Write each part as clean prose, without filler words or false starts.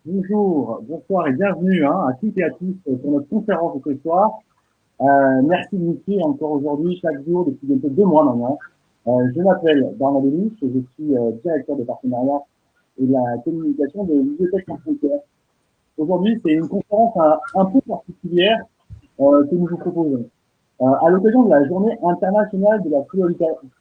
Bonjour, bonsoir et bienvenue à toutes et à tous pour notre conférence de ce soir. Merci de nous suivre encore aujourd'hui, chaque jour, depuis bientôt 2 mois maintenant. Je m'appelle Bernard Denis, je suis directeur de partenariat et de la communication de Bibliothèque Sans Frontières. Aujourd'hui, c'est une conférence un peu particulière que nous vous proposons. À l'occasion de la journée internationale de la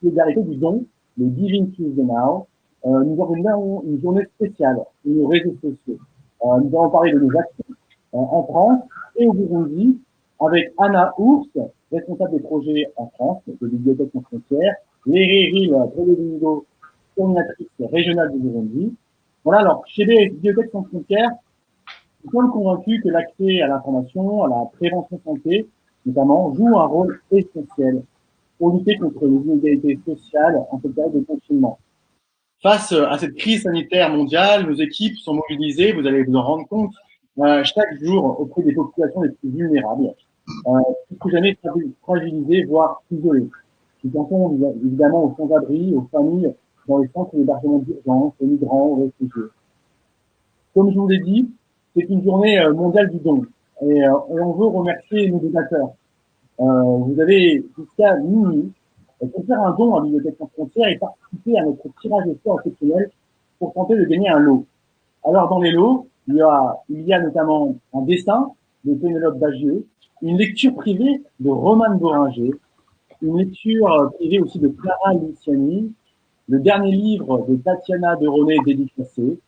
solidarité du don, le Giving Tuesday Now, nous organisons une journée spéciale sur nos réseaux sociaux. Nous allons parler de nos actions en France et au Burundi avec Anna Ours, responsable des projets en France de Bibliothèque Sans Frontières, Léry Ril Tredomingo, coordinatrice régionale du Burundi. Voilà, alors chez les Bibliothèques Sans Frontières, nous sommes convaincus que l'accès à l'information, à la prévention santé, notamment, joue un rôle essentiel pour lutter contre les inégalités sociales en cette période de confinement. Face à cette crise sanitaire mondiale, nos équipes sont mobilisées, vous allez vous en rendre compte, chaque jour auprès des populations les plus vulnérables, plus que jamais fragilisées, voire isolées. Nous pensons évidemment aux sans-abri, aux familles dans les centres d'hébergement d'urgence, aux migrants, aux réfugiés. Comme je vous l'ai dit, c'est une journée mondiale du don et on veut remercier nos donateurs. Vous avez jusqu'à minuit pour faire un don à Bibliothèque Sans Frontières et participer à notre tirage au sort exceptionnel pour tenter de gagner un lot. Alors dans les lots, il y a notamment un dessin de Pénélope Bagieux, une lecture privée de Roman Boringer, une lecture privée aussi de Clara Luciani, le dernier livre de Tatiana de René dédicacé,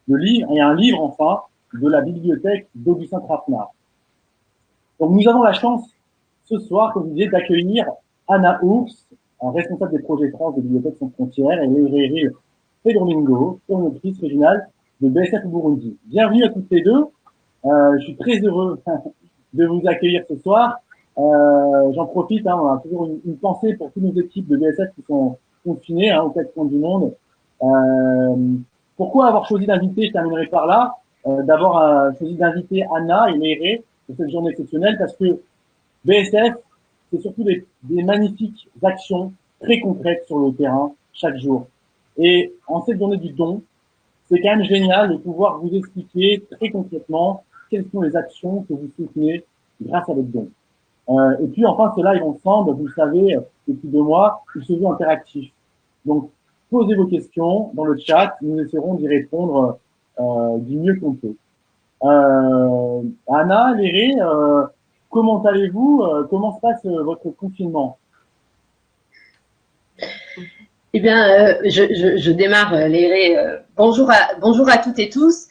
le livre et un livre enfin de la bibliothèque d'Augustin Trapenard. Donc nous avons la chance ce soir, comme je disais, d'accueillir Anna Ours, responsable des projets France de Bibliothèque Sans Frontières, et Léry Pedromingo, coordinatrice régionale de BSF Burundi. Bienvenue à toutes les deux. Je suis très heureux de vous accueillir ce soir. J'en profite, on a toujours une pensée pour toutes nos équipes de BSF qui sont confinées aux quatre coins du monde. Euh, Pourquoi avoir choisi d'inviter, je terminerai par là, d'avoir choisi d'inviter Anna et Léry pour cette journée exceptionnelle parce que BSF, c'est surtout des magnifiques actions très concrètes sur le terrain chaque jour. Et en cette journée du don, c'est quand même génial de pouvoir vous expliquer très concrètement quelles sont les actions que vous soutenez grâce à votre don. Et puis enfin, ce live ensemble, vous le savez, depuis 2 mois, il se veut interactif. Donc, posez vos questions dans le chat, nous essaierons d'y répondre du mieux qu'on peut. Anna, Léré, comment allez-vous? Comment se passe votre confinement? Eh bien, je démarre, Léré. Bonjour à toutes et tous.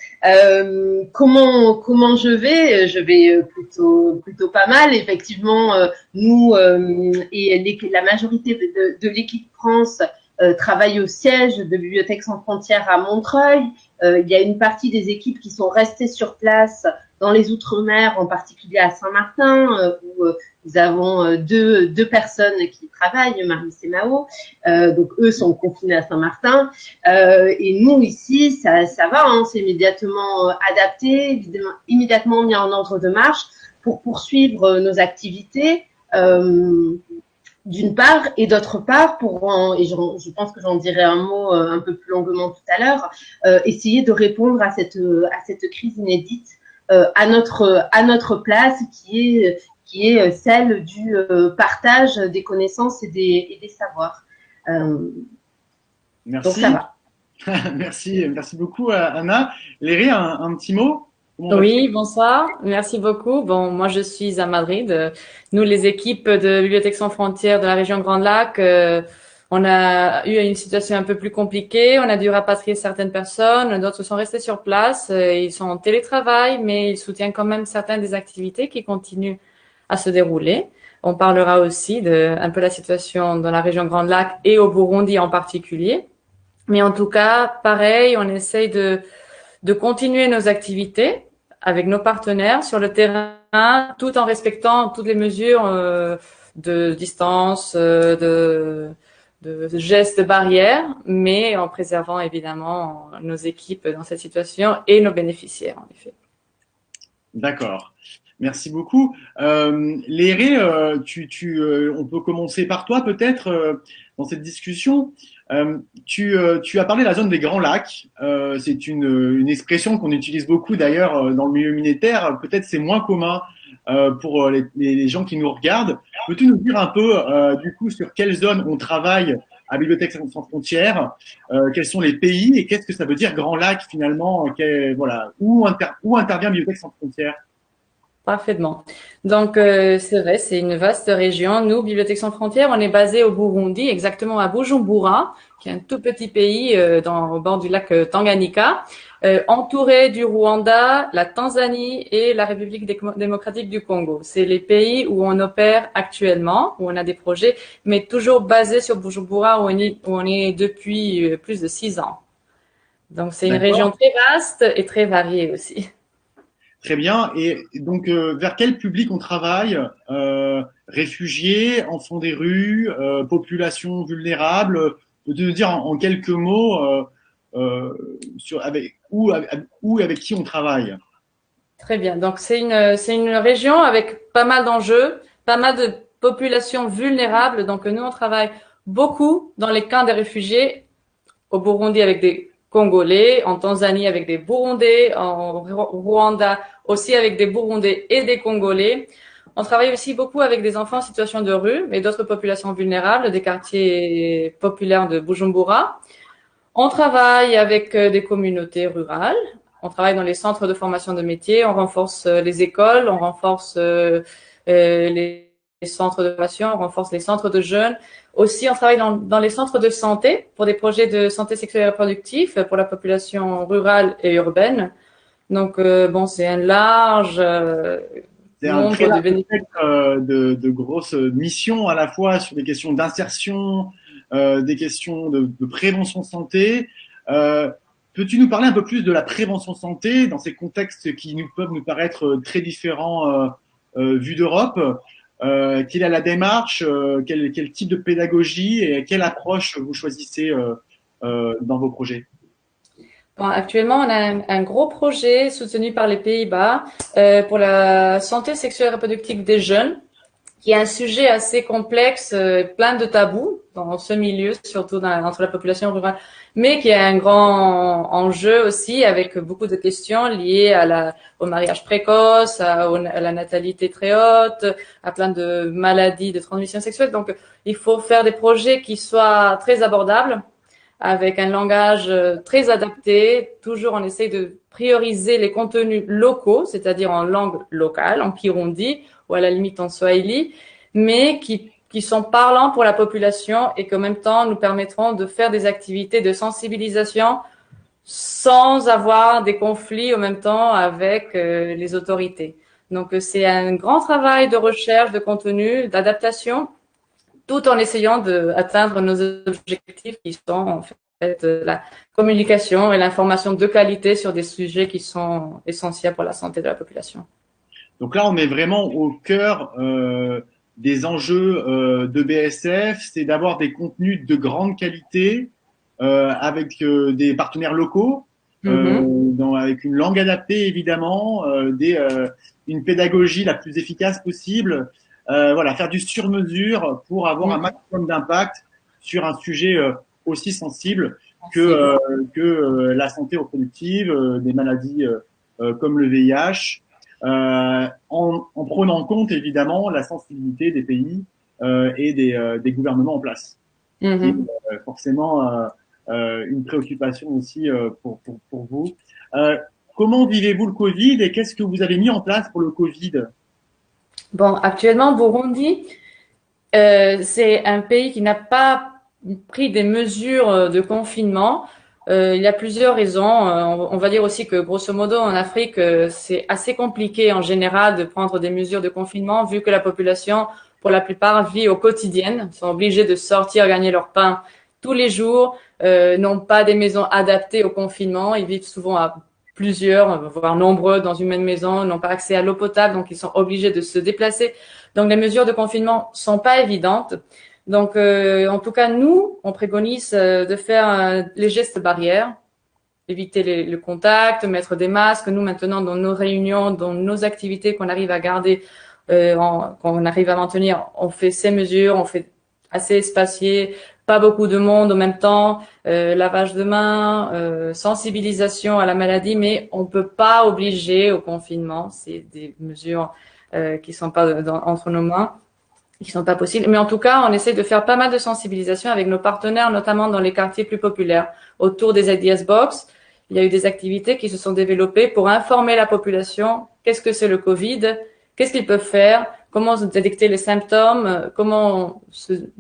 Comment je vais? Je vais plutôt pas mal. Effectivement, nous et la majorité de l'équipe France travaille au siège de Bibliothèques Sans Frontières à Montreuil. Il y a une partie des équipes qui sont restées sur place dans les Outre-mer, en particulier à Saint-Martin, où nous avons deux personnes qui travaillent, Marie et Mao. Donc eux sont confinés à Saint-Martin. Et nous ici, ça va, c'est immédiatement adapté, immédiatement mis en ordre de marche pour poursuivre nos activités. D'une part, et d'autre part, et je pense que j'en dirai un mot un peu plus longuement tout à l'heure, essayer de répondre à cette crise inédite à notre place, qui est celle du partage des connaissances et des savoirs. Merci. Donc ça va. Merci beaucoup, Anna. Léry, un petit mot? Oui, bonsoir. Merci beaucoup. Bon, moi, je suis à Madrid. Nous, les équipes de Bibliothèques Sans Frontières de la région Grand Lac, on a eu une situation un peu plus compliquée. On a dû rapatrier certaines personnes. D'autres sont restés sur place. Ils sont en télétravail, mais ils soutiennent quand même certaines des activités qui continuent à se dérouler. On parlera aussi de un peu la situation dans la région Grand Lac et au Burundi en particulier. Mais en tout cas, pareil, on essaye de continuer nos activités avec nos partenaires sur le terrain, tout en respectant toutes les mesures de distance, de gestes barrières, mais en préservant évidemment nos équipes dans cette situation et nos bénéficiaires, en effet. D'accord. Merci beaucoup. Léry, on peut commencer par toi peut-être dans cette discussion. Tu as parlé de la zone des Grands Lacs. C'est une expression qu'on utilise beaucoup d'ailleurs dans le milieu militaire. Peut-être c'est moins commun pour les gens qui nous regardent. Peux-tu nous dire un peu du coup sur quelle zone on travaille à Bibliothèques sans frontières, quels sont les pays et qu'est-ce que ça veut dire Grand Lac finalement, voilà, où intervient Bibliothèques sans frontières? Parfaitement. Donc, c'est vrai, c'est une vaste région. Nous, Bibliothèques sans frontières, on est basé au Burundi, exactement à Bujumbura, qui est un tout petit pays au bord du lac Tanganyika, entouré du Rwanda, la Tanzanie et la République démocratique du Congo. C'est les pays où on opère actuellement, où on a des projets, mais toujours basés sur Bujumbura, où on est depuis plus de 6 ans. Donc, c'est une région D'accord. très vaste et très variée aussi. Très bien. Et donc, vers quel public on travaille? Réfugiés, enfants des rues, population vulnérable. Peux-tu nous dire en quelques mots sur où et avec qui on travaille? Très bien. Donc, c'est une région avec pas mal d'enjeux, pas mal de populations vulnérables. Donc, nous, on travaille beaucoup dans les camps des réfugiés au Burundi avec des Congolais, en Tanzanie avec des Burundais, en Rwanda aussi avec des Burundais et des Congolais. On travaille aussi beaucoup avec des enfants en situation de rue et d'autres populations vulnérables des quartiers populaires de Bujumbura. On travaille avec des communautés rurales. On travaille dans les centres de formation de métiers. On renforce les écoles. On renforce les centres de formation. On renforce les centres de jeunes. Aussi, on travaille dans les centres de santé pour des projets de santé sexuelle et reproductive pour la population rurale et urbaine. Donc, bon, c'est un large C'est un très nombre de large bénéficiaires. spectre de grosses missions à la fois sur des questions d'insertion, des questions de prévention santé. Euh, Peux-tu nous parler un peu plus de la prévention santé dans ces contextes qui peuvent nous paraître très différents vus d'Europe? Quelle est la démarche? Quel type de pédagogie et quelle approche vous choisissez dans vos projets? Bon, actuellement, on a un gros projet soutenu par les Pays-Bas pour la santé sexuelle et reproductive des jeunes, qui est un sujet assez complexe, plein de tabous dans ce milieu, surtout entre la population rurale, mais qui a un grand enjeu aussi avec beaucoup de questions liées au mariage précoce, à la natalité très haute, à plein de maladies de transmission sexuelle. Donc, il faut faire des projets qui soient très abordables, avec un langage très adapté. Toujours, on essaye de prioriser les contenus locaux, c'est-à-dire en langue locale, en Kirundi ou à la limite en Swahili, mais qui sont parlants pour la population et qu'en même temps nous permettront de faire des activités de sensibilisation sans avoir des conflits en même temps avec les autorités. Donc, c'est un grand travail de recherche de contenu, d'adaptation, tout en essayant d'atteindre nos objectifs qui sont en fait la communication et l'information de qualité sur des sujets qui sont essentiels pour la santé de la population. Donc là, on est vraiment au cœur des enjeux de BSF, c'est d'avoir des contenus de grande qualité avec des partenaires locaux, avec une langue adaptée évidemment, une pédagogie la plus efficace possible, voilà, faire du sur-mesure pour avoir un maximum d'impact sur un sujet aussi sensible que la santé reproductive, des maladies comme le VIH. En prenant en compte évidemment la sensibilité des pays et des gouvernements en place. Qui est forcément une préoccupation aussi pour vous. Comment vivez-vous le Covid et qu'est-ce que vous avez mis en place pour le Covid? Bon, actuellement, Burundi, c'est un pays qui n'a pas pris des mesures de confinement. Il y a plusieurs raisons. On va dire aussi que, grosso modo, en Afrique, c'est assez compliqué en général de prendre des mesures de confinement, vu que la population, pour la plupart, vit au quotidien. Ils sont obligés de sortir gagner leur pain tous les jours, n'ont pas des maisons adaptées au confinement. Ils vivent souvent à plusieurs, voire nombreux dans une même maison, n'ont pas accès à l'eau potable, donc ils sont obligés de se déplacer. Donc les mesures de confinement sont pas évidentes. Donc, en tout cas, nous, on préconise de faire les gestes barrières, éviter le contact, mettre des masques. Nous, maintenant, dans nos réunions, dans nos activités qu'on arrive à garder, qu'on arrive à maintenir, on fait ces mesures, on fait assez espacé, pas beaucoup de monde en même temps, lavage de mains, sensibilisation à la maladie, mais on peut pas obliger au confinement. C'est des mesures qui sont pas entre nos mains, qui sont pas possibles. Mais en tout cas, on essaie de faire pas mal de sensibilisation avec nos partenaires, notamment dans les quartiers plus populaires, autour des IDS Box. Il y a eu des activités qui se sont développées pour informer la population qu'est-ce que c'est le Covid, qu'est-ce qu'ils peuvent faire, comment détecter les symptômes, comment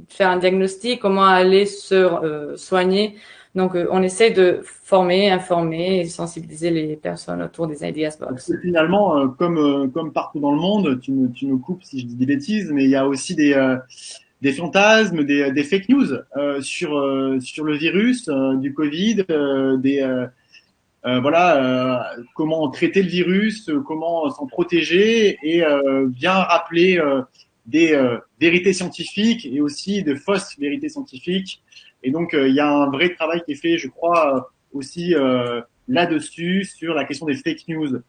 faire un diagnostic, comment aller se soigner. Donc, on essaie de former, informer et sensibiliser les personnes autour des IDS Box. Parce que finalement, comme partout dans le monde, tu me coupes si je dis des bêtises, mais il y a aussi des fantasmes, des fake news sur le virus du Covid, comment traiter le virus, comment s'en protéger et bien rappeler des vérités scientifiques et aussi de fausses vérités scientifiques. Et donc, il y a un vrai travail qui est fait, je crois, aussi là-dessus sur la question des fake news.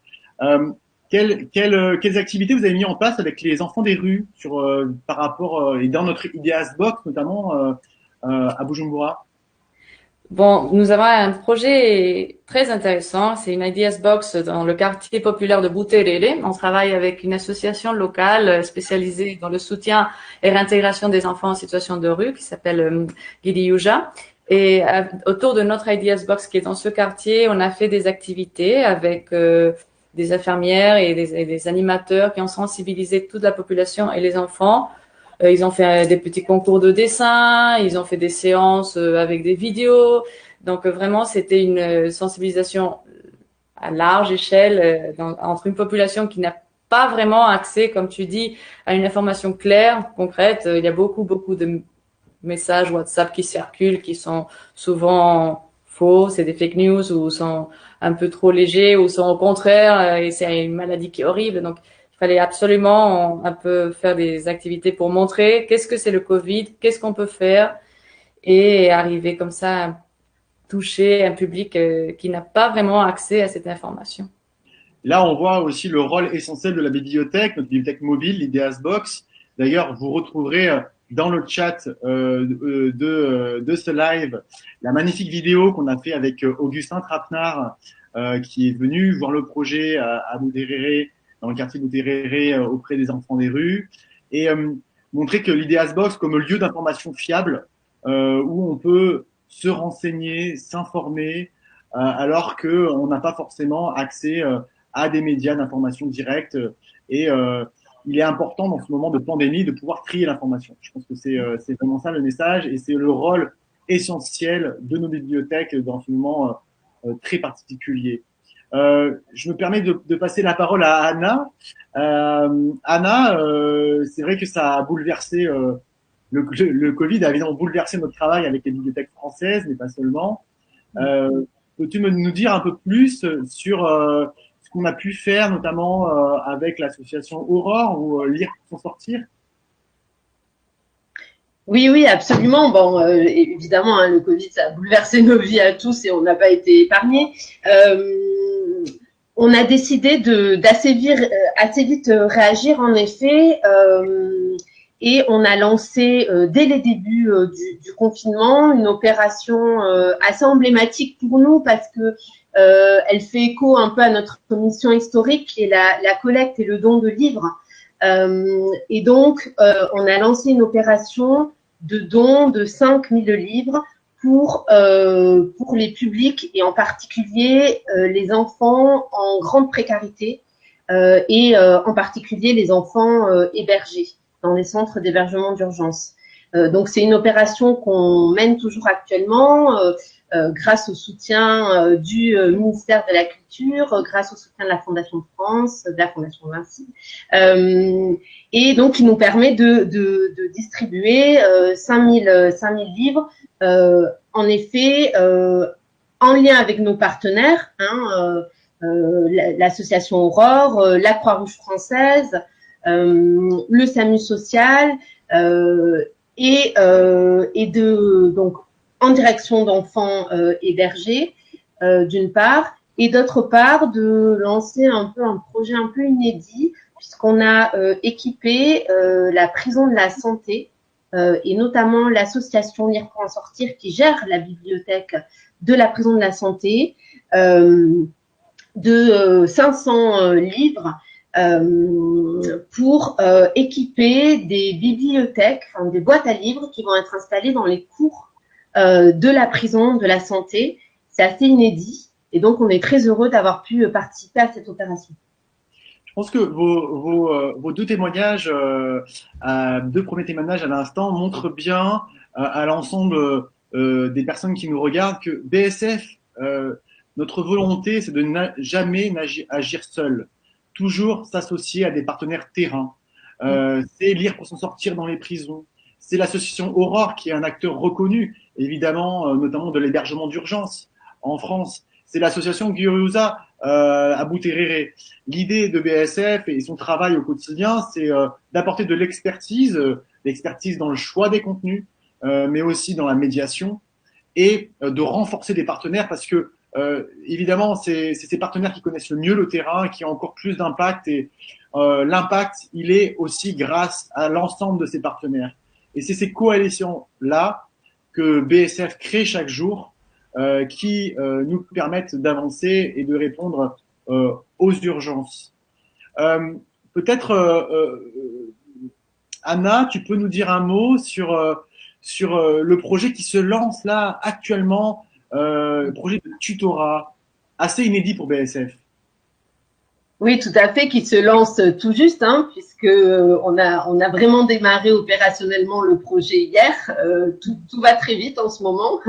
Quelles activités vous avez mis en place avec les enfants des rues par rapport et dans notre IDEAS Box notamment à Bujumbura? Bon, nous avons un projet très intéressant. C'est une IDS Box dans le quartier populaire de Buterere. On travaille avec une association locale spécialisée dans le soutien et réintégration des enfants en situation de rue qui s'appelle Gidiyuja. Et autour de notre IDS Box qui est dans ce quartier, on a fait des activités avec des infirmières et des animateurs qui ont sensibilisé toute la population et les enfants. Ils ont fait des petits concours de dessin, ils ont fait des séances avec des vidéos. Donc vraiment, c'était une sensibilisation à large échelle entre une population qui n'a pas vraiment accès, comme tu dis, à une information claire, concrète. Il y a beaucoup de messages WhatsApp qui circulent, qui sont souvent faux, c'est des fake news ou sont un peu trop légers ou sont au contraire, et c'est une maladie qui est horrible. Donc il fallait absolument un peu faire des activités pour montrer qu'est-ce que c'est le Covid, qu'est-ce qu'on peut faire et arriver comme ça à toucher un public qui n'a pas vraiment accès à cette information. Là, on voit aussi le rôle essentiel de la bibliothèque, notre bibliothèque mobile, l'IDEAS Box. D'ailleurs, vous retrouverez dans le chat de ce live la magnifique vidéo qu'on a fait avec Augustin Trapenard, qui est venu voir le projet à Buterere, dans le quartier de Buterere, auprès des enfants des rues, et montrer que l'IDEAS Box comme lieu d'information fiable, où on peut se renseigner, s'informer, alors qu'on n'a pas forcément accès à des médias d'information directe. Et il est important dans ce moment de pandémie de pouvoir trier l'information. Je pense que c'est vraiment ça le message et c'est le rôle essentiel de nos bibliothèques dans ce moment très particulier. Je me permets de passer la parole à Anna. Anna, c'est vrai que ça a bouleversé le Covid a évidemment bouleversé notre travail avec les bibliothèques françaises, mais pas seulement. Peux-tu nous dire un peu plus sur ce qu'on a pu faire, notamment avec l'association Aurore ou Lire pour s'en sortir? Oui, absolument. Bon, évidemment, hein, le Covid, ça a bouleversé nos vies à tous et on n'a pas été épargnés. On a décidé d'assez vite réagir, en effet, et on a lancé dès les débuts du confinement une opération assez emblématique pour nous parce que elle fait écho un peu à notre mission historique qui est la collecte et le don de livres. Et donc, on a lancé une opération de don de 5000 livres pour les publics et en particulier les enfants en grande précarité et en particulier les enfants hébergés dans les centres d'hébergement d'urgence. Donc, c'est une opération qu'on mène toujours actuellement grâce au soutien du ministère de la Culture, grâce au soutien de la Fondation de France, de la Fondation Vinci, et donc qui nous permet de distribuer 5000 livres, en effet, en lien avec nos partenaires, l'association Aurore, la Croix-Rouge française, le SAMU social, donc en direction d'enfants hébergés, d'une part, et d'autre part de lancer un projet inédit puisqu'on a équipé la prison de la santé et notamment l'association Lire pour en sortir qui gère la bibliothèque de la prison de la Santé, de 500 livres pour équiper des bibliothèques, enfin, des boîtes à livres qui vont être installées dans les cours de la prison de la Santé. C'est assez inédit et donc on est très heureux d'avoir pu participer à cette opération. Je pense que vos deux témoignages, deux premiers témoignages à l'instant, montrent bien à l'ensemble des personnes qui nous regardent que BSF, notre volonté, c'est de jamais agir seul, toujours s'associer à des partenaires terrain. C'est Lire pour s'en sortir dans les prisons. C'est l'association Aurore qui est un acteur reconnu, évidemment, notamment de l'hébergement d'urgence en France. C'est l'association Guirouza à Bouterere. L'idée de BSF et son travail au quotidien, c'est d'apporter de l'expertise, l'expertise dans le choix des contenus, mais aussi dans la médiation, et de renforcer des partenaires parce que évidemment, c'est ces partenaires qui connaissent le mieux le terrain, qui ont encore plus d'impact, et l'impact, il est aussi grâce à l'ensemble de ces partenaires. Et c'est ces coalitions-là que BSF crée chaque jour qui nous permettent d'avancer et de répondre aux urgences. Peut-être, Anna, tu peux nous dire un mot sur le projet qui se lance là actuellement, le projet de tutorat, assez inédit pour BSF. Oui, tout à fait, qui se lance tout juste, hein, puisque on a vraiment démarré opérationnellement le projet hier. Tout va très vite en ce moment.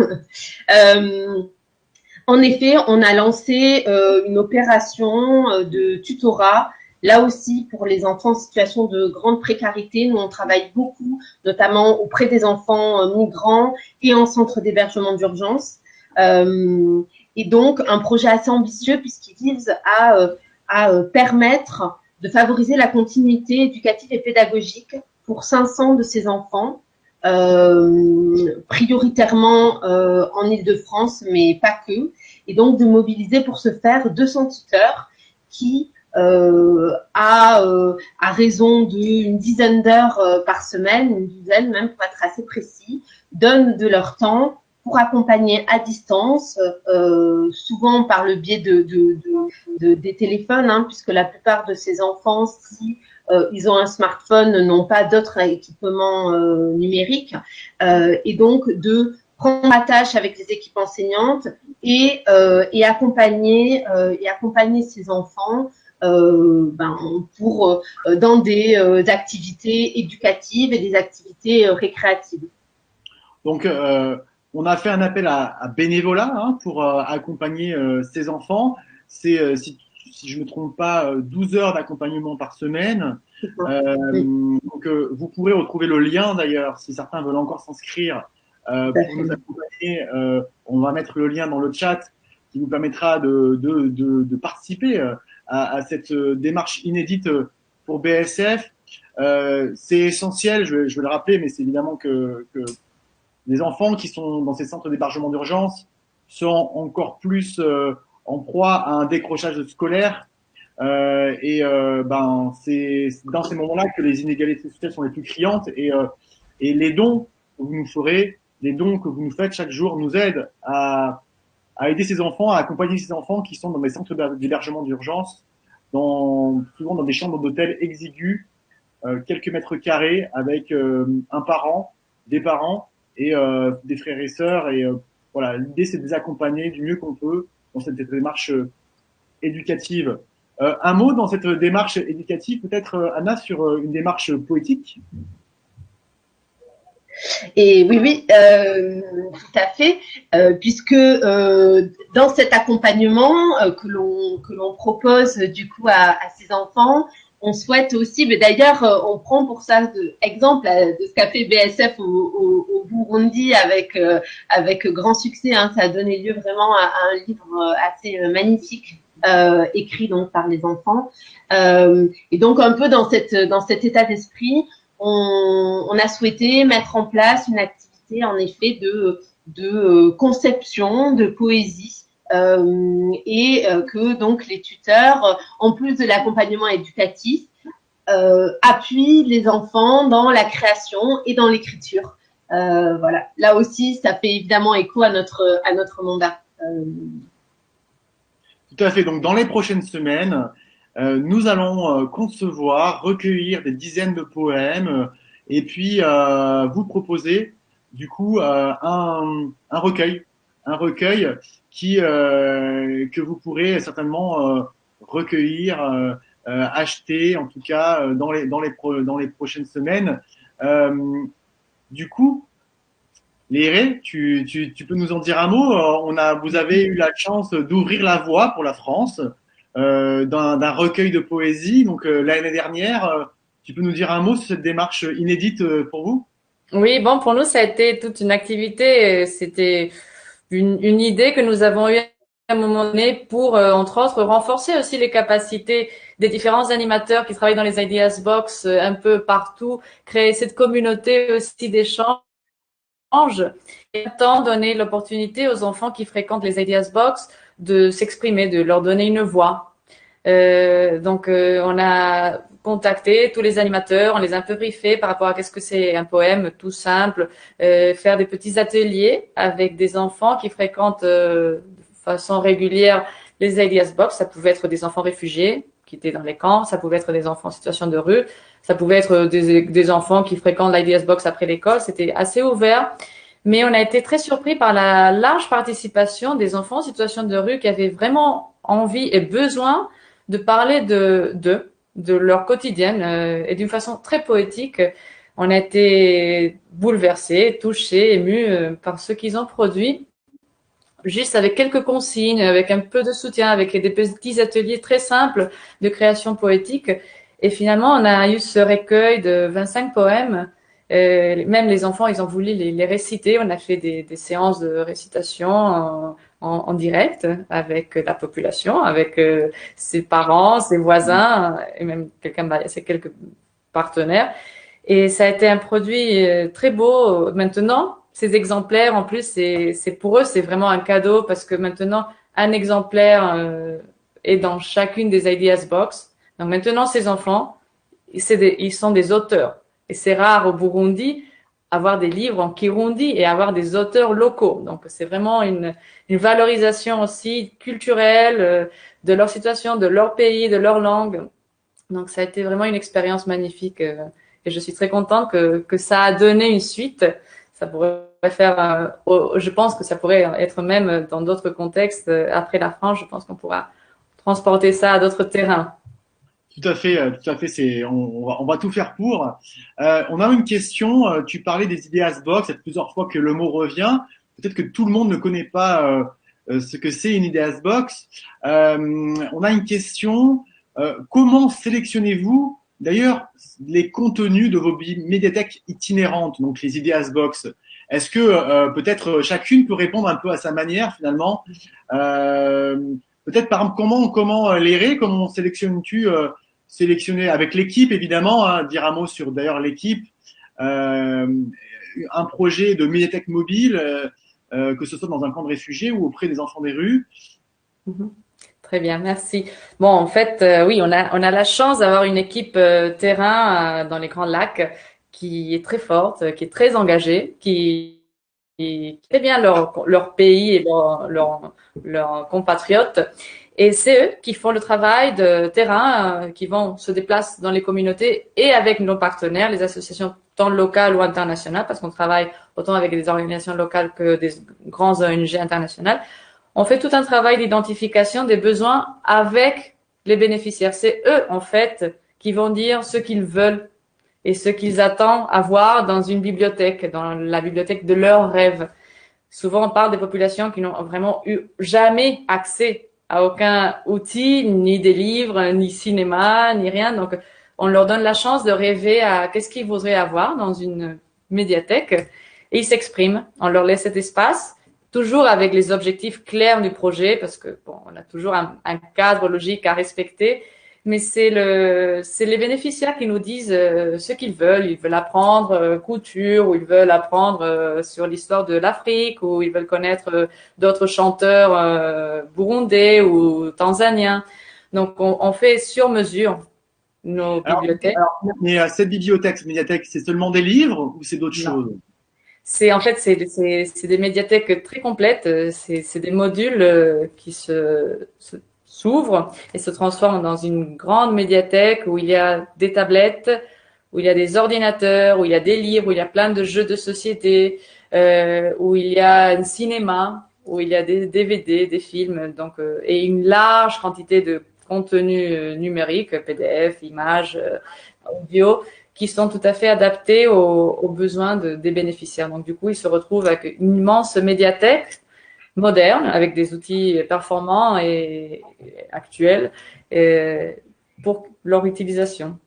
En effet, on a lancé une opération de tutorat, là aussi pour les enfants en situation de grande précarité. Nous, on travaille beaucoup, notamment auprès des enfants migrants et en centre d'hébergement d'urgence. Et donc, un projet assez ambitieux puisqu'il vise à permettre de favoriser la continuité éducative et pédagogique pour 500 de ces enfants, prioritairement en Île-de-France, mais pas que, et donc de mobiliser pour ce faire 200 tuteurs qui, à raison d'une dizaine d'heures par semaine, une dizaine même pour être assez précis, donnent de leur temps pour accompagner à distance, souvent par le biais des téléphones, hein, puisque la plupart de ces enfants, si ils ont un smartphone, n'ont pas d'autres équipements numériques, et donc de prendre attache avec les équipes enseignantes et accompagner ces enfants pour dans des activités éducatives et des activités récréatives. Donc, on a fait un appel à bénévolat hein, pour accompagner ces enfants. C'est, si je ne me trompe pas, 12 heures d'accompagnement par semaine. Donc, vous pourrez retrouver le lien d'ailleurs, si certains veulent encore s'inscrire pour nous accompagner. On va mettre le lien dans le chat qui vous permettra de participer à cette démarche inédite pour BSF. C'est essentiel, je vais le rappeler, mais c'est évidemment que les enfants qui sont dans ces centres d'hébergement d'urgence sont encore plus en proie à un décrochage scolaire. C'est dans ces moments-là que les inégalités sociales sont les plus criantes. Et les dons que vous nous ferez, les dons que vous nous faites chaque jour nous aident à aider ces enfants, à accompagner ces enfants qui sont dans des centres d'hébergement d'urgence, souvent dans des chambres d'hôtel exiguës, quelques mètres carrés, avec un parent, des parents, et des frères et sœurs, et voilà, l'idée c'est de les accompagner du mieux qu'on peut dans cette démarche éducative. Un mot dans cette démarche éducative, peut-être Anna, sur une démarche poétique. Et oui, tout à fait, puisque dans cet accompagnement que l'on propose du coup à ces enfants, on souhaite aussi, mais d'ailleurs, on prend pour ça exemple de ce qu'a fait BSF au Burundi avec grand succès. Hein, ça a donné lieu vraiment à un livre assez magnifique écrit donc par les enfants. Et donc un peu dans cet état d'esprit, on a souhaité mettre en place une activité en effet de conception de poésie. Que donc les tuteurs, en plus de l'accompagnement éducatif, appuie les enfants dans la création et dans l'écriture. Voilà. Là aussi, ça fait évidemment écho à notre mandat. Tout à fait. Donc, dans les prochaines semaines, nous allons concevoir, recueillir des dizaines de poèmes et puis vous proposer du coup un recueil qui que vous pourrez certainement recueillir, acheter, en tout cas dans les prochaines semaines. Euh, du coup, Léré, tu peux nous en dire un mot? Vous avez eu la chance d'ouvrir la voie pour la France d'un recueil de poésie. Donc l'année dernière, tu peux nous dire un mot sur cette démarche inédite pour vous? Oui, bon, pour nous, ça a été toute une activité. C'était une idée que nous avons eue à un moment donné pour, entre autres, renforcer aussi les capacités des différents animateurs qui travaillent dans les Ideas Box un peu partout, créer cette communauté aussi d'échange et en même temps donner l'opportunité aux enfants qui fréquentent les Ideas Box de s'exprimer, de leur donner une voix. Donc, on a contacté tous les animateurs, on les a un peu briefés par rapport à qu'est-ce que c'est un poème tout simple, faire des petits ateliers avec des enfants qui fréquentent de façon régulière les Ideas Box. Ça pouvait être des enfants réfugiés qui étaient dans les camps, ça pouvait être des enfants en situation de rue, ça pouvait être des enfants qui fréquentent l'Ideas Box après l'école. C'était assez ouvert. Mais on a été très surpris par la large participation des enfants en situation de rue qui avaient vraiment envie et besoin de parler de leur quotidien et d'une façon très poétique. On a été bouleversés, touchés, émus par ce qu'ils ont produit, juste avec quelques consignes, avec un peu de soutien, avec des petits ateliers très simples de création poétique. Et finalement, on a eu ce recueil de 25 poèmes. Même les enfants, ils ont voulu les réciter. On a fait des séances de récitation en direct avec la population, avec ses parents, ses voisins et même quelques partenaires. Et ça a été un produit très beau. Maintenant, ces exemplaires, en plus, c'est pour eux, c'est vraiment un cadeau parce que maintenant, un exemplaire est dans chacune des Ideas Box. Donc maintenant, ces enfants, ils sont des auteurs. Et c'est rare au Burundi avoir des livres en Kirundi et avoir des auteurs locaux. Donc c'est vraiment une valorisation aussi culturelle de leur situation, de leur pays, de leur langue. Donc ça a été vraiment une expérience magnifique et je suis très contente que ça a donné une suite. Ça pourrait faire, je pense que ça pourrait être même dans d'autres contextes après la France. Je pense qu'on pourra transporter ça à d'autres terrains. Tout à fait, tout à fait. On va tout faire pour. On a une question. Tu parlais des Ideas Box. Il y a plusieurs fois que le mot revient. Peut-être que tout le monde ne connaît pas ce que c'est une Ideas Box. On a une question. Comment sélectionnez-vous d'ailleurs les contenus de vos médiathèques itinérantes, donc les Ideas Box? Est-ce que peut-être chacune peut répondre un peu à sa manière finalement? Euh, Peut-être par exemple comment Léré, comment sélectionnes-tu sélectionner avec l'équipe évidemment, hein, dire un mot sur d'ailleurs l'équipe, euh, un projet de médiathèque mobile, que ce soit dans un camp de réfugiés ou auprès des enfants des rues. Mhm. Très bien, merci. Bon, en fait, oui, on a la chance d'avoir une équipe terrain dans les Grands Lacs qui est très forte, qui est très engagée, qui connaît bien leur pays et leurs compatriotes. Et c'est eux qui font le travail de terrain, qui vont se déplacer dans les communautés et avec nos partenaires, les associations tant locales ou internationales, parce qu'on travaille autant avec des organisations locales que des grands ONG internationales. On fait tout un travail d'identification des besoins avec les bénéficiaires. C'est eux, en fait, qui vont dire ce qu'ils veulent et ce qu'ils attendent à voir dans une bibliothèque, dans la bibliothèque de leurs rêves. Souvent, on parle des populations qui n'ont vraiment eu jamais accès à aucun outil, ni des livres, ni cinéma, ni rien. Donc, on leur donne la chance de rêver à qu'est-ce qu'ils voudraient avoir dans une médiathèque et ils s'expriment. On leur laisse cet espace, toujours avec les objectifs clairs du projet, parce que bon, on a toujours un cadre logique à respecter. Mais c'est les bénéficiaires qui nous disent ce qu'ils veulent. Ils veulent apprendre couture, ou ils veulent apprendre sur l'histoire de l'Afrique, ou ils veulent connaître d'autres chanteurs burundais ou tanzaniens. Donc, on fait sur mesure nos bibliothèques. Mais cette médiathèque, c'est seulement des livres ou c'est d'autres choses? En fait, c'est des médiathèques très complètes. C'est des modules qui s'ouvrent et se transforment dans une grande médiathèque où il y a des tablettes, où il y a des ordinateurs, où il y a des livres, où il y a plein de jeux de société, où il y a un cinéma, où il y a des DVD, des films, donc et une large quantité de contenu numérique, PDF, images, audio, qui sont tout à fait adaptés aux besoins des bénéficiaires. Donc, du coup, ils se retrouvent avec une immense médiathèque moderne, avec des outils performants et actuels pour leur utilisation.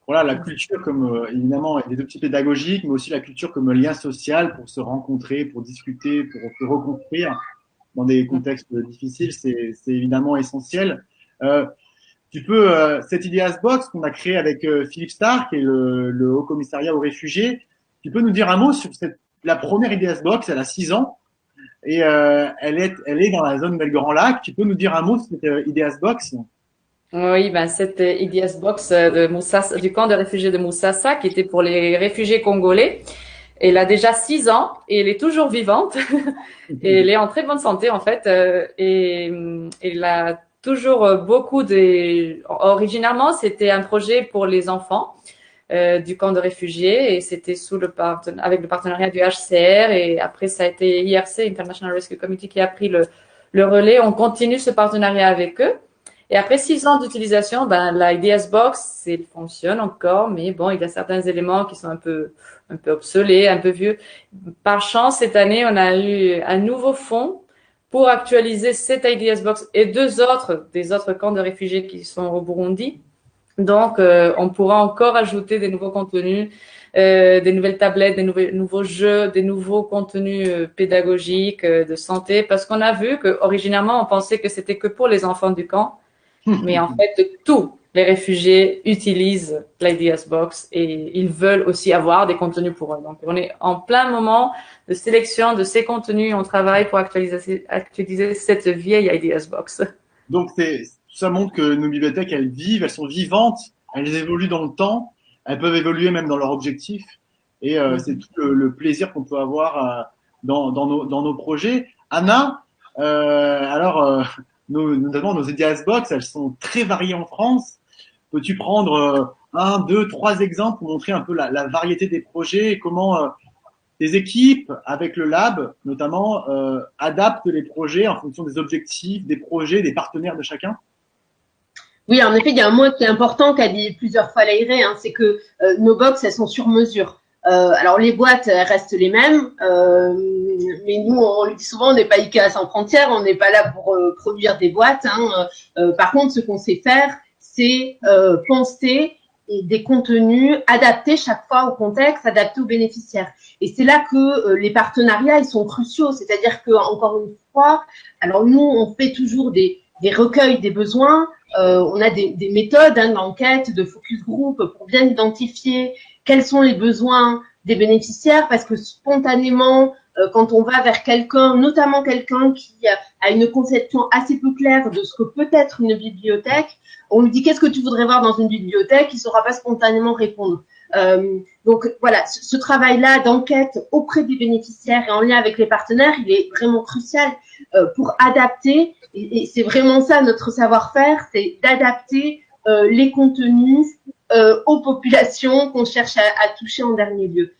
Voilà, la culture comme, évidemment, des outils pédagogiques, mais aussi la culture comme lien social pour se rencontrer, pour discuter, pour se reconstruire dans des contextes difficiles, c'est évidemment essentiel. Cette Ideas Box qu'on a créée avec Philippe Starr, qui est le Haut Commissariat aux réfugiés, tu peux nous dire un mot sur la première Ideas Box? Elle a 6 ans et elle est dans la zone Belle Grand Lac. Tu peux nous dire un mot sur cette Ideas Box? Oui, ben cette Ideas Box du camp de réfugiés de Moussassa, qui était pour les réfugiés congolais. Elle a déjà 6 ans et elle est toujours vivante. Et elle est en très bonne santé en fait. Et elle a toujours originalement, c'était un projet pour les enfants du camp de réfugiés et c'était avec le partenariat du HCR et après ça a été IRC, International Rescue Committee, qui a pris le relais. On continue ce partenariat avec eux. Et après 6 ans d'utilisation, la Ideas Box, elle fonctionne encore, mais bon, il y a certains éléments qui sont un peu obsolets, un peu vieux. Par chance, cette année, on a eu un nouveau fonds pour actualiser cette Ideas Box et des autres camps de réfugiés qui sont au Burundi. Donc, on pourra encore ajouter des nouveaux contenus, des nouvelles tablettes, des nouveaux jeux, des nouveaux contenus pédagogiques, de santé, parce qu'on a vu que originalement, on pensait que c'était que pour les enfants du camp. Mais en fait, tous les réfugiés utilisent l'Ideas Box et ils veulent aussi avoir des contenus pour eux. Donc, on est en plein moment de sélection de ces contenus. On travaille pour actualiser cette vieille Ideas Box. Donc, ça montre que nos bibliothèques, elles vivent, elles sont vivantes, elles évoluent dans le temps, elles peuvent évoluer même dans leurs objectifs. Et c'est tout le plaisir qu'on peut avoir dans nos projets. Anna, notamment nos Ideas Box, elles sont très variées en France. Peux-tu prendre 1, 2, 3 exemples pour montrer un peu la variété des projets et comment les équipes, avec le lab notamment, adaptent les projets en fonction des objectifs, des projets, des partenaires de chacun? Oui, en effet, il y a un mot qui est important qu'a dit plusieurs fois Laïré, c'est que nos box, elles sont sur mesure. Alors les boîtes elles restent les mêmes, mais nous on le dit souvent, on n'est pas IKEA sans frontières, on n'est pas là pour produire des boîtes. Par contre, ce qu'on sait faire, c'est penser des contenus adaptés chaque fois au contexte, adaptés aux bénéficiaires. Et c'est là que les partenariats ils sont cruciaux. C'est-à-dire que encore une fois, alors nous on fait toujours des recueils des besoins. On a des méthodes d'enquête, de focus group pour bien identifier quels sont les besoins des bénéficiaires, parce que spontanément, quand on va vers quelqu'un, notamment quelqu'un qui a une conception assez peu claire de ce que peut être une bibliothèque, on lui dit qu'est-ce que tu voudrais voir dans une bibliothèque, il ne saura pas spontanément répondre. Donc voilà, ce travail-là d'enquête auprès des bénéficiaires et en lien avec les partenaires, il est vraiment crucial pour adapter, et c'est vraiment ça notre savoir-faire, c'est d'adapter les contenus aux populations qu'on cherche à toucher en dernier lieu.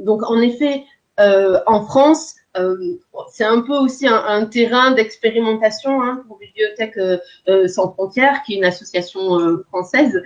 Donc en effet, en France, c'est un peu aussi un terrain d'expérimentation pour Bibliothèques sans frontières, qui est une association française.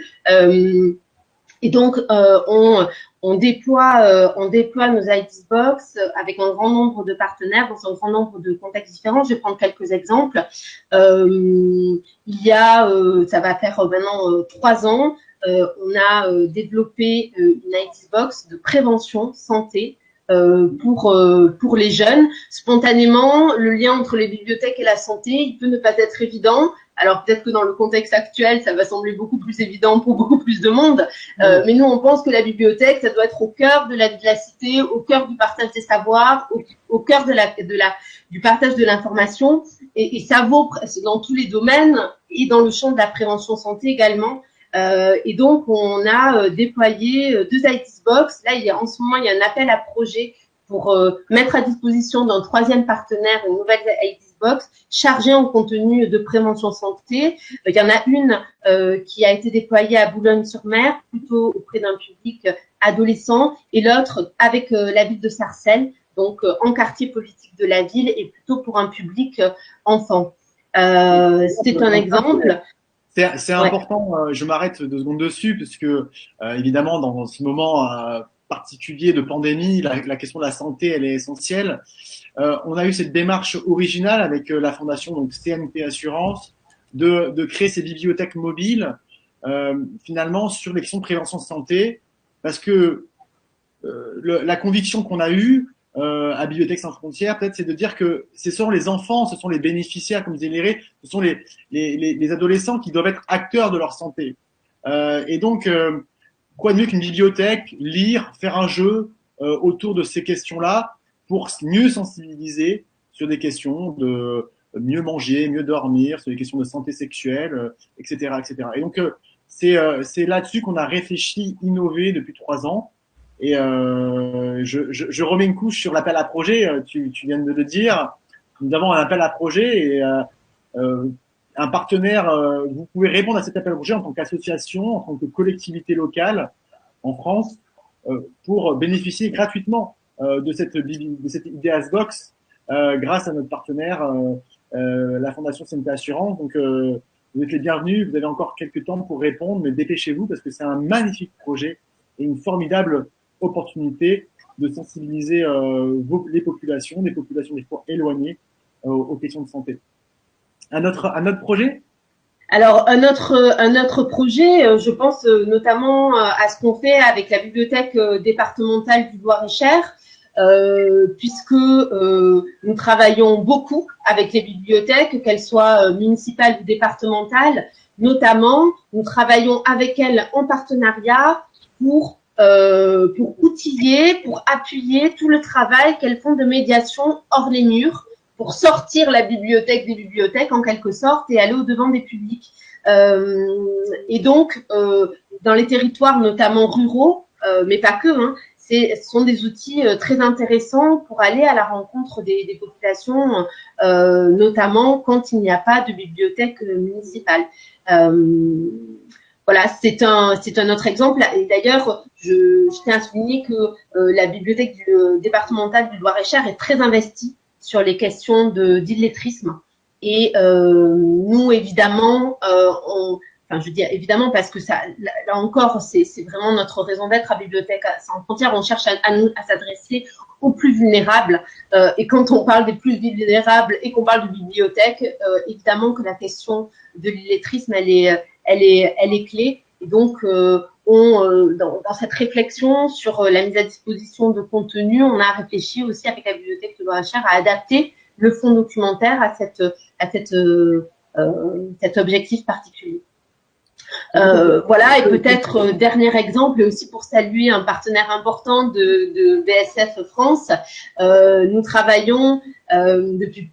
Et donc, on déploie nos Ideas Box avec un grand nombre de partenaires dans un grand nombre de contextes différents. Je vais prendre quelques exemples. Il y a, ça va faire maintenant 3 ans, on a développé une Ideas Box de prévention santé pour les jeunes. Spontanément, le lien entre les bibliothèques et la santé, il peut ne pas être évident. Alors peut-être que dans le contexte actuel, ça va sembler beaucoup plus évident pour beaucoup plus de monde. Mais nous, on pense que la bibliothèque, ça doit être au cœur de la cité, au cœur du partage des savoirs, au cœur du partage de l'information. Et ça vaut dans tous les domaines et dans le champ de la prévention santé également. Et donc, on a déployé 2 IT's Box. Là, en ce moment, il y a un appel à projet pour mettre à disposition d'un 3e partenaire une nouvelle IT's Box chargée en contenu de prévention santé. Il y en a une qui a été déployée à Boulogne-sur-Mer, plutôt auprès d'un public adolescent, et l'autre avec la ville de Sarcelles, donc en quartier politique de la ville, et plutôt pour un public enfant. C'est un exemple. C'est important, je m'arrête 2 secondes dessus, parce que évidemment, dans ce moment particulier de pandémie, la question de la santé, elle est essentielle. On a eu cette démarche originale avec la fondation donc CNP Assurance de créer ces bibliothèques mobiles, finalement, sur les questions de prévention de santé, parce que la conviction qu'on a eue à Bibliothèques sans frontières, peut-être, c'est de dire que ce sont les enfants, ce sont les bénéficiaires, comme disait Léré, ce sont les adolescents qui doivent être acteurs de leur santé. Et donc, quoi de mieux qu'une bibliothèque, lire, faire un jeu autour de ces questions-là pour mieux sensibiliser sur des questions de mieux manger, mieux dormir, sur des questions de santé sexuelle, etc., etc. Et donc, c'est là-dessus qu'on a réfléchi, innové depuis 3 ans. Et je remets une couche sur l'appel à projet. Tu viens de le dire. Nous avons un appel à projet et un partenaire. Vous pouvez répondre à cet appel à projet en tant qu'association, en tant que collectivité locale en France, pour bénéficier gratuitement de cette Ideas Box grâce à notre partenaire, la Fondation CNP Assurance. Donc, vous êtes les bienvenus. Vous avez encore quelques temps pour répondre, mais dépêchez-vous parce que c'est un magnifique projet et une formidable opportunité de sensibiliser les populations, des populations des fois éloignées aux questions de santé. Un autre projet? Alors, un autre projet, je pense notamment à ce qu'on fait avec la bibliothèque départementale du Loir-et-Cher, puisque nous travaillons beaucoup avec les bibliothèques, qu'elles soient municipales ou départementales. Notamment, nous travaillons avec elles en partenariat pour outiller, pour appuyer tout le travail qu'elles font de médiation hors les murs, pour sortir la bibliothèque des bibliothèques en quelque sorte et aller au-devant des publics. Et donc, dans les territoires notamment ruraux, mais pas que, ce sont des outils très intéressants pour aller à la rencontre des populations, notamment quand il n'y a pas de bibliothèque municipale. Voilà, c'est un autre exemple. Et d'ailleurs, je tiens à souligner que la bibliothèque départementale du Loir-et-Cher est très investie sur les questions d'illettrisme. Et nous, évidemment, je dis évidemment parce que ça, là encore, c'est vraiment notre raison d'être à Bibliothèques sans frontières. On cherche à s'adresser aux plus vulnérables. Et quand on parle des plus vulnérables et qu'on parle de bibliothèques, évidemment que la question de l'illettrisme, elle est clé. Et donc, dans cette réflexion sur la mise à disposition de contenu, on a réfléchi aussi avec la bibliothèque de Loir-et-Cher à adapter le fonds documentaire à cet objectif particulier. Voilà, et peut-être dernier exemple, aussi pour saluer un partenaire important de BSF France. Nous travaillons depuis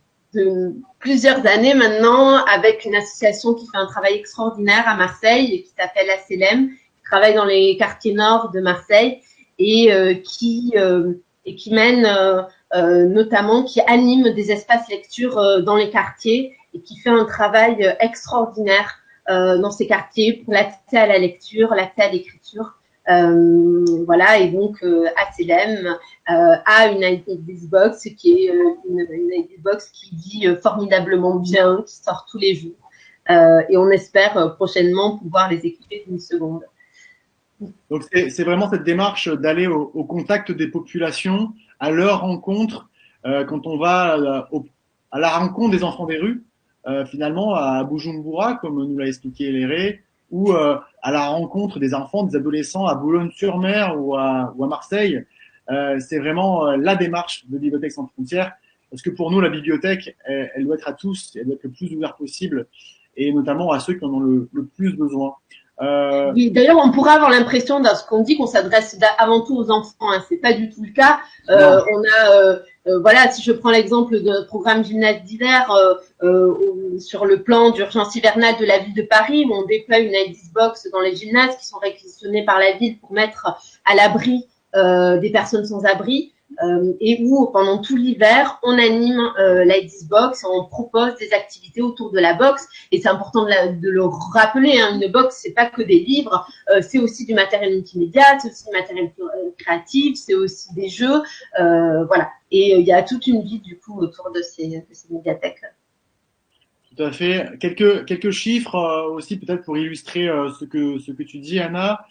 plusieurs années maintenant avec une association qui fait un travail extraordinaire à Marseille et qui s'appelle ACLM, qui travaille dans les quartiers nord de Marseille et qui mène notamment, qui anime des espaces lecture dans les quartiers et qui fait un travail extraordinaire dans ces quartiers pour l'accès à la lecture, l'accès à l'écriture. Voilà, et donc ACLM a une ID's Box qui est une ID's Box qui vit formidablement bien, qui sort tous les jours. Et on espère prochainement pouvoir les équiper d'une seconde. Donc c'est vraiment cette démarche d'aller au contact des populations, à leur rencontre, quand on va à la rencontre des enfants des rues, finalement à Bujumbura, comme nous l'a expliqué Léré, ou à la rencontre des enfants, des adolescents à Boulogne-sur-Mer ou à Marseille. C'est vraiment la démarche de Bibliothèques sans frontières, parce que pour nous, la bibliothèque, elle doit être à tous, elle doit être le plus ouverte possible, et notamment à ceux qui en ont le plus besoin. Oui, d'ailleurs, on pourrait avoir l'impression dans ce qu'on dit qu'on s'adresse avant tout aux enfants. Hein. C'est pas du tout le cas. On a, voilà, si je prends l'exemple de notre programme gymnase d'hiver sur le plan d'urgence hivernale de la ville de Paris, où on déploie une AIDS box dans les gymnases qui sont réquisitionnés par la ville pour mettre à l'abri des personnes sans abri. Et où pendant tout l'hiver, on anime l'AIDS Box, on propose des activités autour de la boxe. Et c'est important de le rappeler, hein, une box, c'est pas que des livres, c'est aussi du matériel multimédia, c'est aussi du matériel créatif, c'est aussi des jeux, voilà. Et il y a toute une vie du coup autour de ces médiathèques. Tout à fait. Quelques chiffres aussi peut-être pour illustrer ce que tu dis, Anna.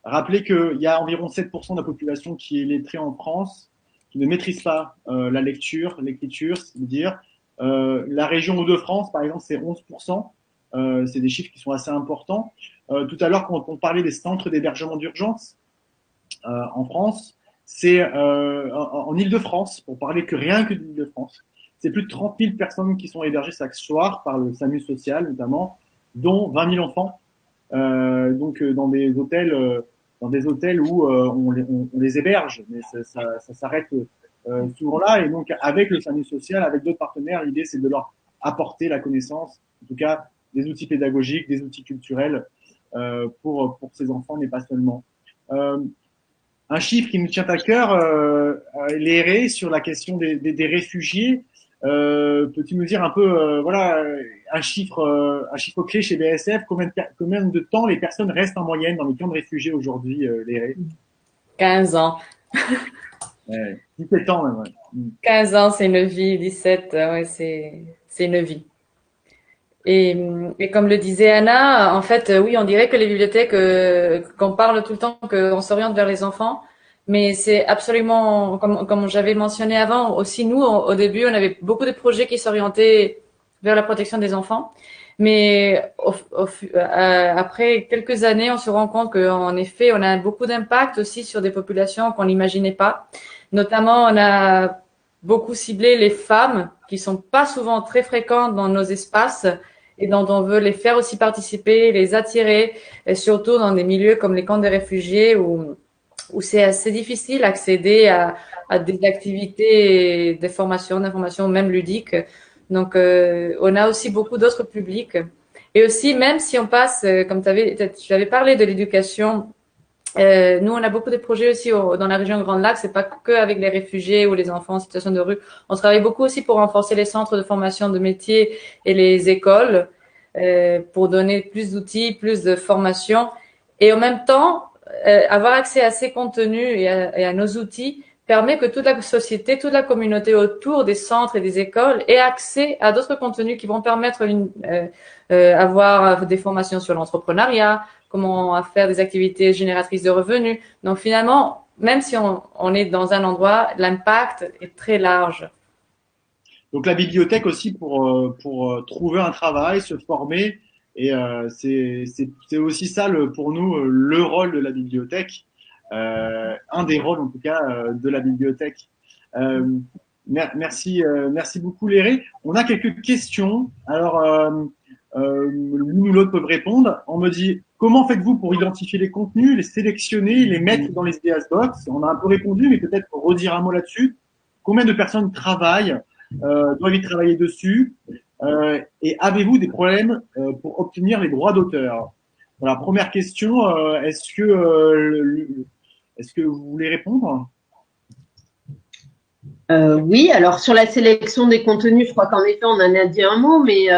Rappelez qu'il y a environ 7% de la population qui est lettrée en France, qui ne maîtrise pas la lecture, l'écriture, c'est-à-dire la région Hauts-de-France, par exemple, c'est 11%. C'est des chiffres qui sont assez importants. Tout à l'heure, quand on parlait des centres d'hébergement d'urgence en France, c'est en Île-de-France, pour parler que rien que d'Île-de-France, c'est plus de 30 000 personnes qui sont hébergées chaque soir par le SAMU social notamment, dont 20 000 enfants. Donc dans des hôtels où on les héberge, mais ça s'arrête souvent là. Et donc avec le SAMU social, avec d'autres partenaires, l'idée c'est de leur apporter la connaissance, en tout cas des outils pédagogiques, des outils culturels pour ces enfants, mais pas seulement. Un chiffre qui nous tient à cœur, Léré, sur la question des réfugiés. Peux-tu nous dire un peu, voilà, un chiffre clé chez BSF, combien de temps les personnes restent en moyenne dans les camps de réfugiés aujourd'hui, Léré? 15 ans. 17 ans même, ouais. 15 ans, c'est une vie. 17, ouais, c'est une vie. Et comme le disait Anna, en fait, oui, on dirait que les bibliothèques, qu'on parle tout le temps, qu'on s'oriente vers les enfants, mais c'est absolument, comme j'avais mentionné avant, aussi nous, au début, on avait beaucoup de projets qui s'orientaient vers la protection des enfants, mais après quelques années, on se rend compte qu'en effet, on a beaucoup d'impact aussi sur des populations qu'on n'imaginait pas. Notamment, on a beaucoup ciblé les femmes qui sont pas souvent très fréquentes dans nos espaces et dont on veut les faire aussi participer, les attirer, et surtout dans des milieux comme les camps des réfugiés où c'est assez difficile d'accéder à des activités, des formations, d'informations même ludiques. Donc, on a aussi beaucoup d'autres publics. Et aussi, même si on passe, comme tu avais parlé de l'éducation, nous, on a beaucoup de projets aussi dans la région Grand Lac. C'est pas que avec les réfugiés ou les enfants en situation de rue. On travaille beaucoup aussi pour renforcer les centres de formation de métiers et les écoles pour donner plus d'outils, plus de formation. Et en même temps, avoir accès à ces contenus et à nos outils permet que toute la société, toute la communauté autour des centres et des écoles ait accès à d'autres contenus qui vont permettre avoir des formations sur l'entrepreneuriat, comment faire des activités génératrices de revenus. Donc finalement, même si on est dans un endroit, l'impact est très large. Donc la bibliothèque aussi pour trouver un travail, se former, et c'est aussi ça pour nous le rôle de la bibliothèque, un des rôles en tout cas de la bibliothèque. Merci beaucoup Léré. On a quelques questions. Alors l'une ou l'autre peuvent répondre. On me dit comment faites-vous pour identifier les contenus, les sélectionner, les mettre dans les SDS Box? On a un peu répondu, mais peut-être redire un mot là-dessus. Combien de personnes travaillent, doivent y travailler dessus, et avez-vous des problèmes pour obtenir les droits d'auteur? Voilà, première question. Est-ce que vous voulez répondre? Oui, alors sur la sélection des contenus, je crois qu'en effet, on en a dit un mot, mais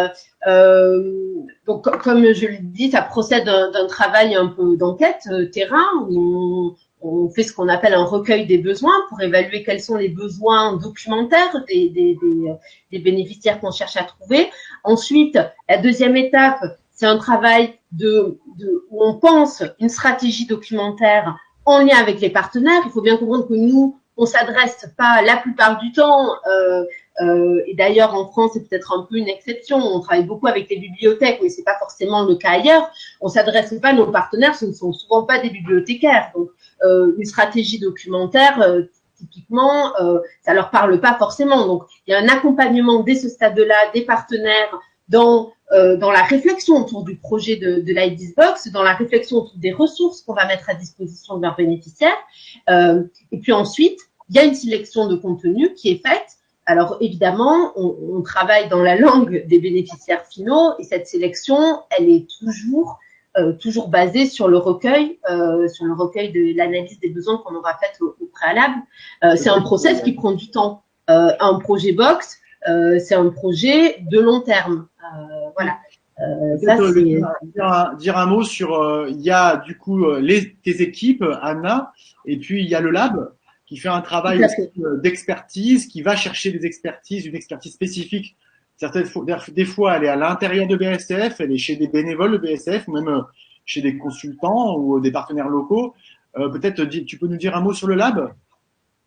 donc, comme je le dis, ça procède d'un travail un peu d'enquête terrain où on fait ce qu'on appelle un recueil des besoins pour évaluer quels sont les besoins documentaires des bénéficiaires qu'on cherche à trouver. Ensuite, la deuxième étape, c'est un travail où on pense une stratégie documentaire en lien avec les partenaires. Il faut bien comprendre que nous, on s'adresse pas la plupart du temps, et d'ailleurs en France c'est peut-être un peu une exception, on travaille beaucoup avec les bibliothèques, mais c'est pas forcément le cas ailleurs. On s'adresse pas à nos partenaires, ce ne sont souvent pas des bibliothécaires, donc une stratégie documentaire typiquement ça leur parle pas forcément. Donc il y a un accompagnement dès ce stade-là des partenaires dans la réflexion autour du projet de l'IDs Box, dans la réflexion autour des ressources qu'on va mettre à disposition de leurs bénéficiaires. Et puis ensuite, il y a une sélection de contenu qui est faite. Alors évidemment, on travaille dans la langue des bénéficiaires finaux et cette sélection, elle est toujours basée sur le recueil de l'analyse des besoins qu'on aura fait au préalable. C'est un process qui prend du temps. Un projet Box, c'est un projet de long terme. Voilà. Dire un mot sur, il y a du coup tes équipes, Anna, et puis il y a le lab qui fait un travail d'expertise, qui va chercher des expertises, une expertise spécifique. Des fois, elle est à l'intérieur de BSF, elle est chez des bénévoles de BSF, ou même chez des consultants ou des partenaires locaux. Peut-être tu peux nous dire un mot sur le lab?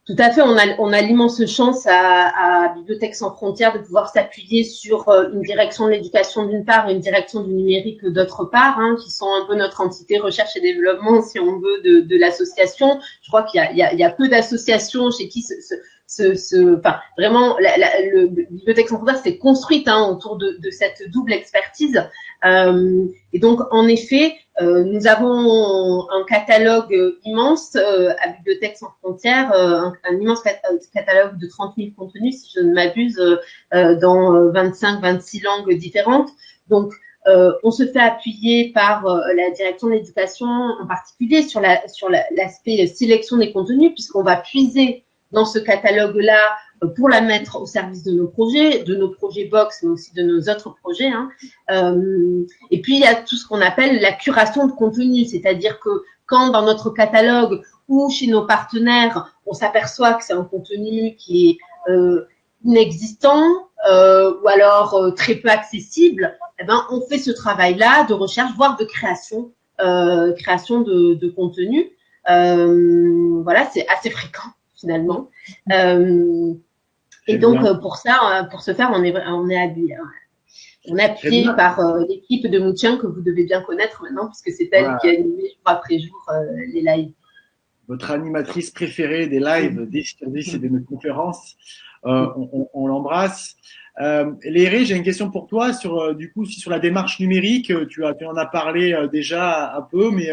Tout à fait, on a l'immense chance à Bibliothèques sans frontières de pouvoir s'appuyer sur une direction de l'éducation d'une part et une direction du numérique d'autre part, qui sont un peu notre entité recherche et développement, si on veut, de l'association. Je crois qu'il y a peu d'associations chez qui vraiment, le Bibliothèques sans frontières s'est construite autour de cette double expertise. Et donc, en effet, nous avons un catalogue immense à Bibliothèques sans frontières, un immense catalogue de 30 000 contenus, si je ne m'abuse, dans 25-26 langues différentes. Donc, on se fait appuyer par la direction de l'éducation, en particulier sur l'aspect sélection des contenus, puisqu'on va puiser dans ce catalogue-là pour la mettre au service de nos projets Box, mais aussi de nos autres projets. Et puis, il y a tout ce qu'on appelle la curation de contenu, c'est-à-dire que quand dans notre catalogue ou chez nos partenaires, on s'aperçoit que c'est un contenu qui est inexistant ou alors très peu accessible, on fait ce travail-là de recherche, voire de création de contenu. Voilà, c'est assez fréquent finalement. Et donc, pour ce faire, on est appuyé par l'équipe de Moutian que vous devez bien connaître maintenant, puisque c'est elle qui anime jour après jour les lives. Votre animatrice préférée des lives 10 sur 10 et de nos conférences. On l'embrasse. Léré, j'ai une question pour toi sur la démarche numérique. Tu en as parlé déjà un peu, mais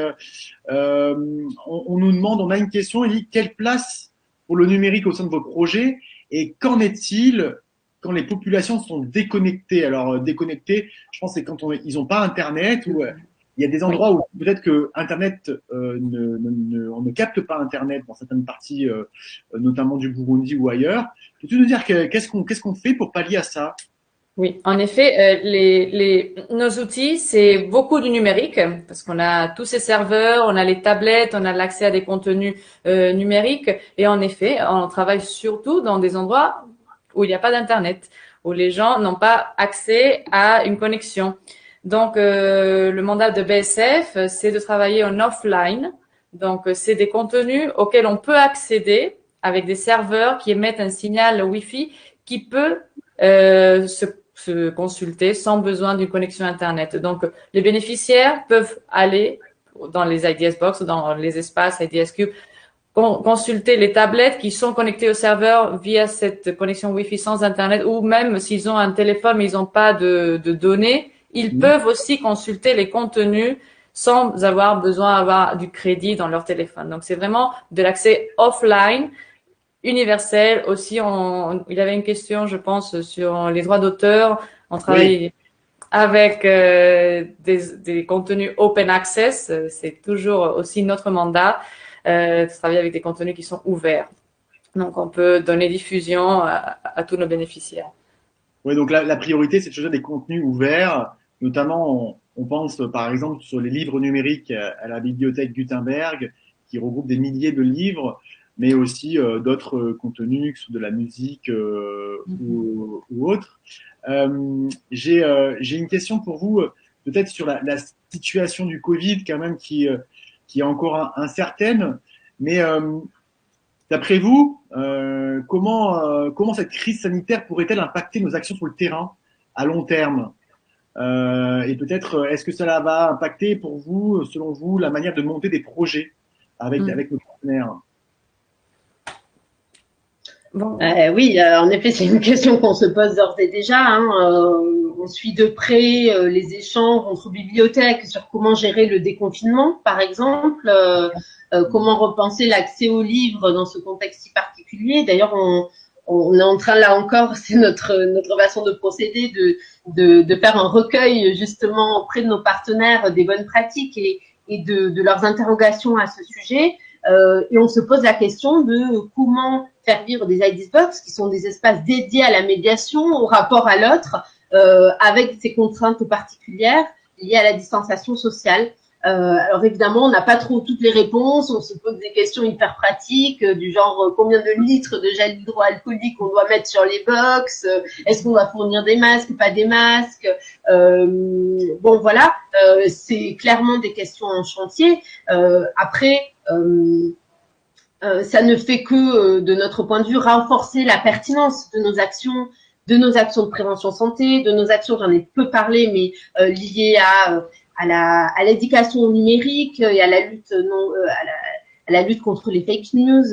on nous demande, on a une question, il dit quelle place pour le numérique au sein de vos projets et qu'en est-il quand les populations sont déconnectées? Alors déconnectées, je pense que c'est quand ils n'ont pas Internet ou il y a des endroits où peut-être que Internet on ne capte pas Internet dans certaines parties, notamment du Burundi ou ailleurs. Peux-tu nous dire qu'est-ce qu'on fait pour pallier à ça? Oui, en effet, nos outils, c'est beaucoup du numérique parce qu'on a tous ces serveurs, on a les tablettes, on a l'accès à des contenus numériques et en effet, on travaille surtout dans des endroits où il n'y a pas d'Internet, où les gens n'ont pas accès à une connexion. Donc, le mandat de BSF, c'est de travailler en offline. Donc, c'est des contenus auxquels on peut accéder avec des serveurs qui émettent un signal Wi-Fi qui peut se consulter sans besoin d'une connexion Internet. Donc, les bénéficiaires peuvent aller dans les IDS Box, dans les espaces IDS Cube, consulter les tablettes qui sont connectées au serveur via cette connexion Wi-Fi sans Internet, ou même s'ils ont un téléphone mais ils n'ont pas de données, ils peuvent aussi consulter les contenus sans avoir besoin d'avoir du crédit dans leur téléphone. Donc, c'est vraiment de l'accès offline, universel. Aussi, il y avait une question, je pense, sur les droits d'auteur. On travaille avec des contenus open access. C'est toujours aussi notre mandat de travailler avec des contenus qui sont ouverts. Donc, on peut donner diffusion à tous nos bénéficiaires. Oui, donc la priorité, c'est de choisir des contenus ouverts. Notamment, on pense par exemple sur les livres numériques à la bibliothèque Gutenberg, qui regroupe des milliers de livres, mais aussi d'autres contenus, que ce soit de la musique ou autre. J'ai une question pour vous, peut-être sur la situation du Covid quand même qui est encore incertaine, mais d'après vous, comment cette crise sanitaire pourrait-elle impacter nos actions sur le terrain à long terme? Et peut-être, est-ce que cela va impacter pour vous, selon vous, la manière de monter des projets avec nos partenaires? Bon. Oui, en effet, c'est une question qu'on se pose d'ores et déjà. on suit de près les échanges entre bibliothèques sur comment gérer le déconfinement, par exemple, comment repenser l'accès aux livres dans ce contexte si particulier. D'ailleurs, on est en train, là encore, c'est notre façon de procéder, de faire un recueil justement auprès de nos partenaires des bonnes pratiques et de leurs interrogations à ce sujet. Et on se pose la question de comment faire vivre des IDs Box, qui sont des espaces dédiés à la médiation, au rapport à l'autre, avec ces contraintes particulières liées à la distanciation sociale. Alors évidemment, on n'a pas trop toutes les réponses, on se pose des questions hyper pratiques, du genre combien de litres de gel hydroalcoolique on doit mettre sur les box, est-ce qu'on va fournir des masques, pas des masques, bon voilà, c'est clairement des questions en chantier. Après, ça ne fait que, de notre point de vue, renforcer la pertinence de nos actions de prévention santé, de nos actions, j'en ai peu parlé, mais liées à l'éducation numérique et à la lutte à la lutte contre les fake news,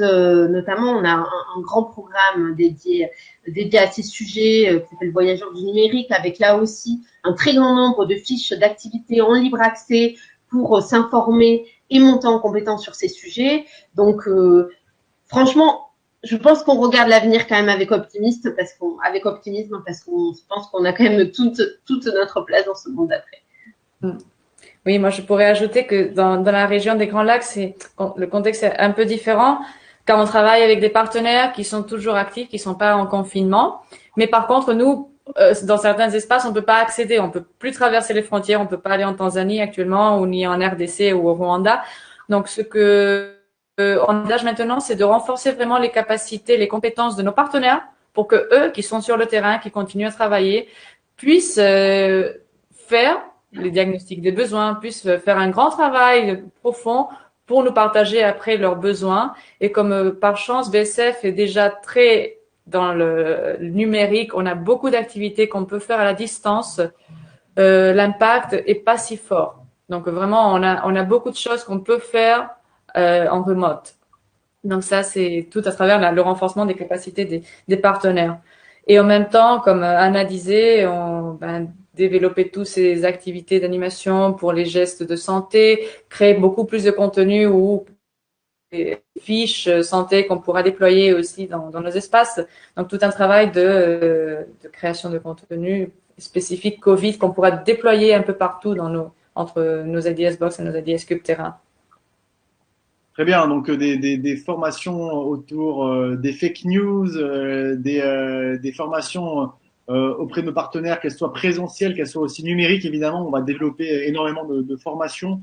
notamment. On a un grand programme dédié à ces sujets qui s'appelle Voyageurs du numérique, avec là aussi un très grand nombre de fiches d'activités en libre accès pour s'informer et monter en compétence sur ces sujets. Donc, franchement, je pense qu'on regarde l'avenir quand même avec optimisme parce qu'on pense qu'on a quand même toute notre place dans ce monde d'après. Oui, moi je pourrais ajouter que dans la région des Grands Lacs, le contexte est un peu différent car on travaille avec des partenaires qui sont toujours actifs, qui sont pas en confinement. Mais par contre, nous, dans certains espaces, on peut pas accéder, on peut plus traverser les frontières, on peut pas aller en Tanzanie actuellement ou ni en RDC ou au Rwanda. Donc ce que on engage maintenant, c'est de renforcer vraiment les capacités, les compétences de nos partenaires pour que eux, qui sont sur le terrain, qui continuent à travailler, puissent faire les diagnostics des besoins, puissent faire un grand travail profond pour nous partager après leurs besoins. Et comme par chance, VSF est déjà très dans le numérique, on a beaucoup d'activités qu'on peut faire à la distance, l'impact est pas si fort. Donc vraiment, on a beaucoup de choses qu'on peut faire en remote. Donc ça, c'est tout à travers le renforcement des capacités des partenaires. Et en même temps, comme Anna disait, développer toutes ces activités d'animation pour les gestes de santé, créer beaucoup plus de contenu ou des fiches santé qu'on pourra déployer aussi dans nos espaces. Donc tout un travail de création de contenu spécifique Covid qu'on pourra déployer un peu partout entre nos IDS Box et nos IDS Cube Terrain. Très bien, donc des formations autour des fake news, des formations auprès de nos partenaires, qu'elles soient présentielles, qu'elles soient aussi numériques, évidemment. On va développer énormément de formations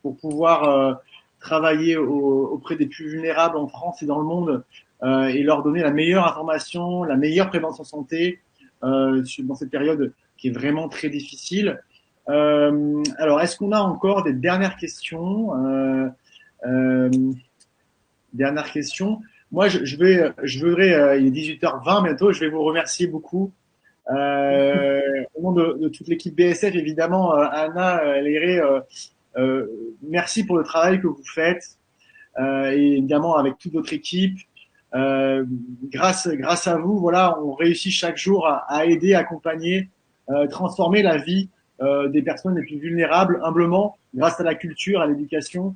pour pouvoir travailler auprès des plus vulnérables en France et dans le monde et leur donner la meilleure information, la meilleure prévention santé dans cette période qui est vraiment très difficile. Alors, est-ce qu'on a encore des dernières questions dernière question. Moi, je voudrais, il est 18h20 bientôt, je vais vous remercier beaucoup. Au nom de toute l'équipe BSF, évidemment, Anna, Léré, merci pour le travail que vous faites, et évidemment avec toute votre équipe. Grâce à vous, voilà, on réussit chaque jour à aider, accompagner, transformer la vie des personnes les plus vulnérables, humblement, grâce à la culture, à l'éducation.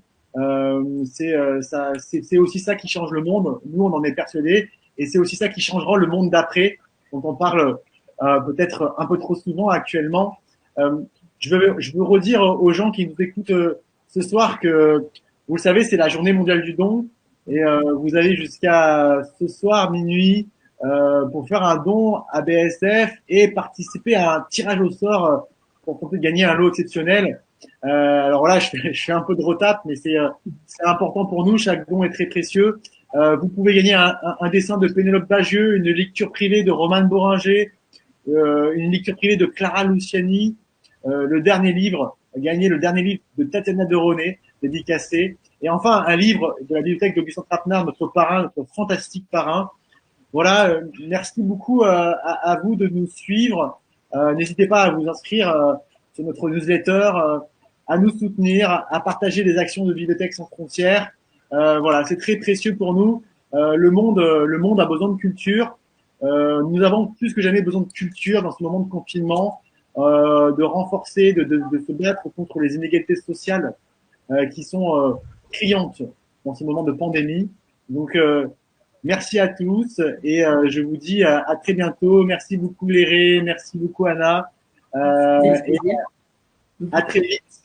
C'est aussi ça qui change le monde. Nous, on en est persuadés, et c'est aussi ça qui changera le monde d'après, dont on parle peut-être un peu trop souvent actuellement. Je veux redire aux gens qui nous écoutent ce soir que, vous le savez, c'est la journée mondiale du don, et vous avez jusqu'à ce soir minuit pour faire un don à BSF et participer à un tirage au sort pour qu'on puisse gagner un lot exceptionnel. Alors là, je fais un peu de retape, mais c'est important pour nous. Chaque don est très précieux. Vous pouvez gagner un dessin de Pénélope Bagieux, une lecture privée de Romane Boringer, une lecture privée de Clara Luciani, gagner le dernier livre de Tatiana de René, dédicacé, et enfin un livre de la bibliothèque d'Augustin Trapenard, notre parrain, notre fantastique parrain. Voilà, merci beaucoup à vous de nous suivre. N'hésitez pas à vous inscrire sur notre newsletter, à nous soutenir, à partager les actions de Bibliothèques sans frontières. Voilà, c'est très précieux pour nous. Le monde a besoin de culture. Nous avons plus que jamais besoin de culture dans ce moment de confinement. de renforcer, de se battre contre les inégalités sociales qui sont criantes dans ces moments de pandémie. Donc, merci à tous et je vous dis à très bientôt. Merci beaucoup Léré, merci beaucoup Anna et à très vite.